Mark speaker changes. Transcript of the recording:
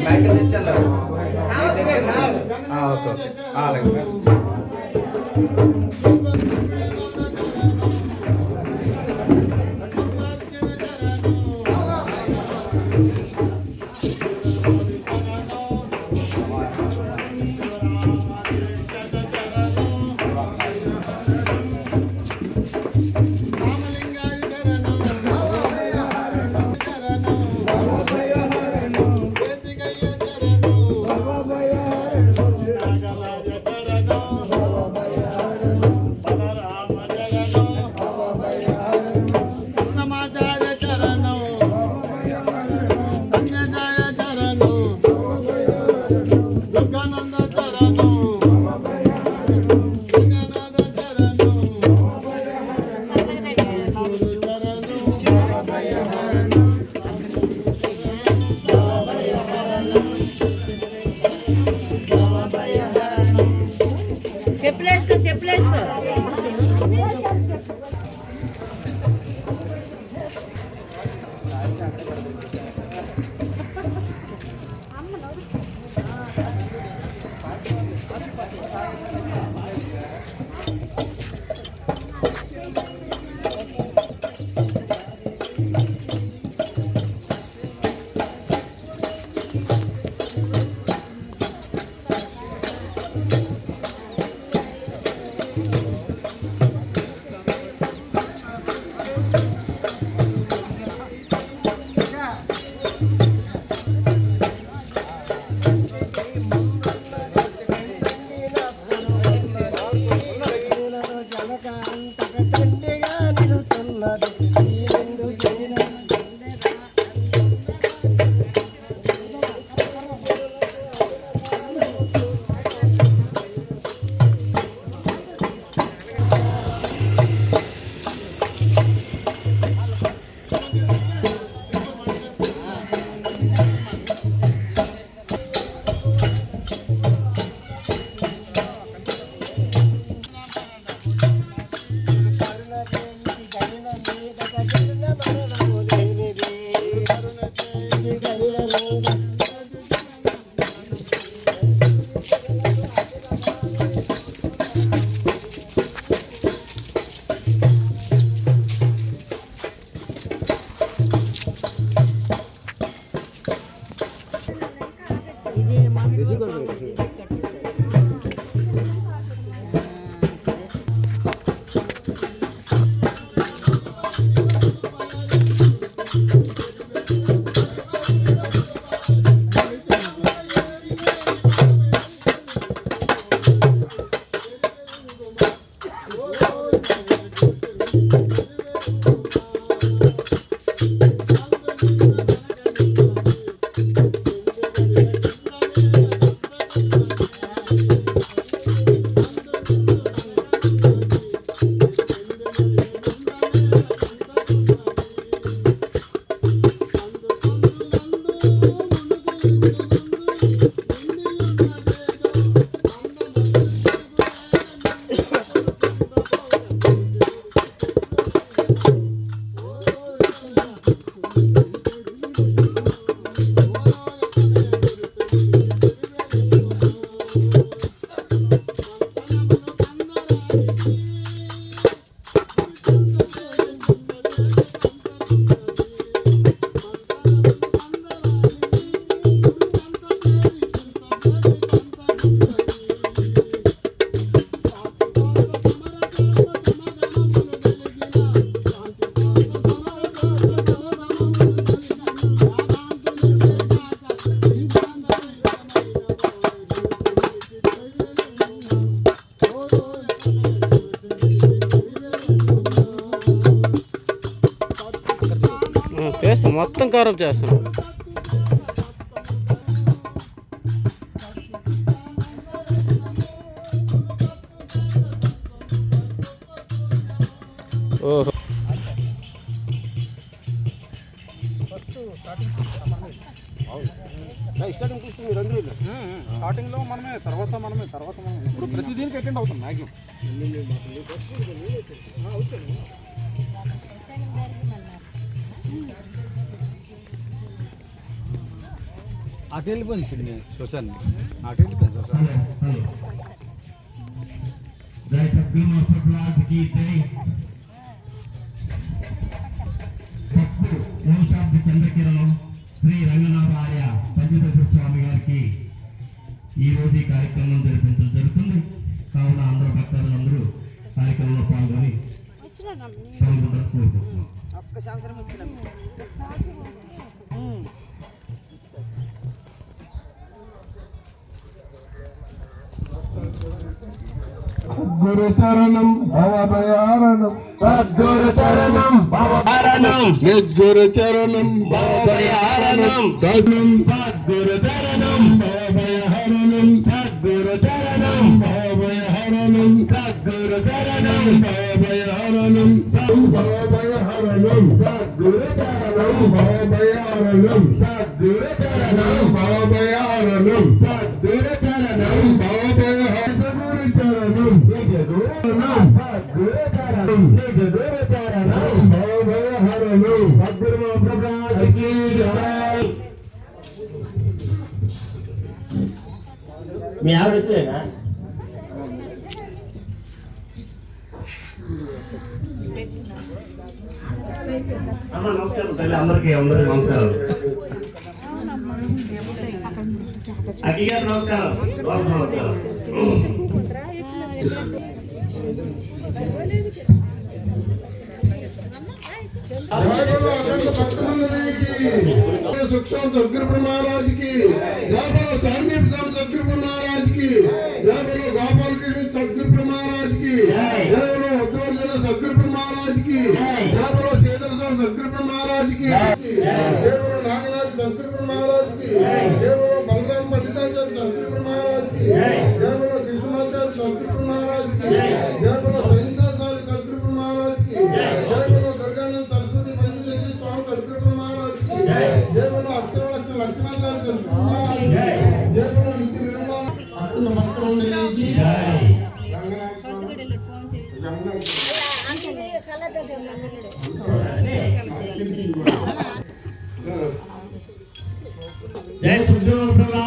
Speaker 1: Mic తెచ్చాను
Speaker 2: okay అలాగే
Speaker 3: చెప్పులేసుకో
Speaker 2: చేస్తాం మొత్తం కవరప్ చేస్తాం. ఓహో
Speaker 4: స్టార్టింగ్లో మనమే తర్వాత ఇప్పుడు ప్రతి దీనికి అటెండ్ అవుతాం మ్యాక్సిమం. అటు వెళ్ళిపోయింది శ్మశాన్ని అటు వెళ్ళిపోయింది శ్మశాన్ని
Speaker 1: जय सद्गुरु महाराज की जय ఓంశాంతి చంద్రకిరణం శ్రీ రంగనాథార్య పంచదశ స్వామి గారికి ఈ రోజు ఈ కార్యక్రమం జరిపించడం జరుగుతుంది. కావున అందరూ భక్తులందరూ కార్యక్రమంలో పాల్గొని కోరుకుంటున్నాం.
Speaker 5: గురు చరణం భవభయారణం సద్గురు చరణం భవభయారణం యద్గురు చరణం భవభయారణం సద్గురు చరణం భవభయహరణం సద్గురు చరణం భవభయహరణం సద్గురు చరణం భవభయహరణం భవభయహరణం సద్గురు చరణం భవభయహరణం సద్గురు చరణం భవభయహరణం సద్గురు చరణం భవభయహరణం
Speaker 1: మీ ఆవిడ వచ్చేనా అమ్మ నమస్కారం తల్లి అందరికీ నమస్కారం అఖి గారు నమస్కారం నమస్కారం
Speaker 5: सुखशाम सदगुरु महाराज की जय बोलो संदीप शाम सदगुरु महाराज की जय बोलो गोपाल कृष्ण सदगुरु महाराज की जय बोलो उद्वर्जन सदगुरु महाराज की जय बोलो शेदर शाम सदगुरु महाराज की जय बोलो नागनाथ सदगुरु महाराज की जय बोलो बलराम पंडिताचार्य सदगुरु महाराज की जय बोलो कृष्णाचार्य सदगुरु महाराज की जय बोलो सहिंसाचार्य सदगुरु महाराज की जय बोलो दुर्गानंद सरस्वती पंचदशी स्वामी सदगुरु महाराज की जय बोलो अक्षर लक्ष्मणाचार्य सदगुरु महाराज की जय बोलो नित्य निर्मल अखंड भक्तमंडली की जय
Speaker 1: जय सद्गुरु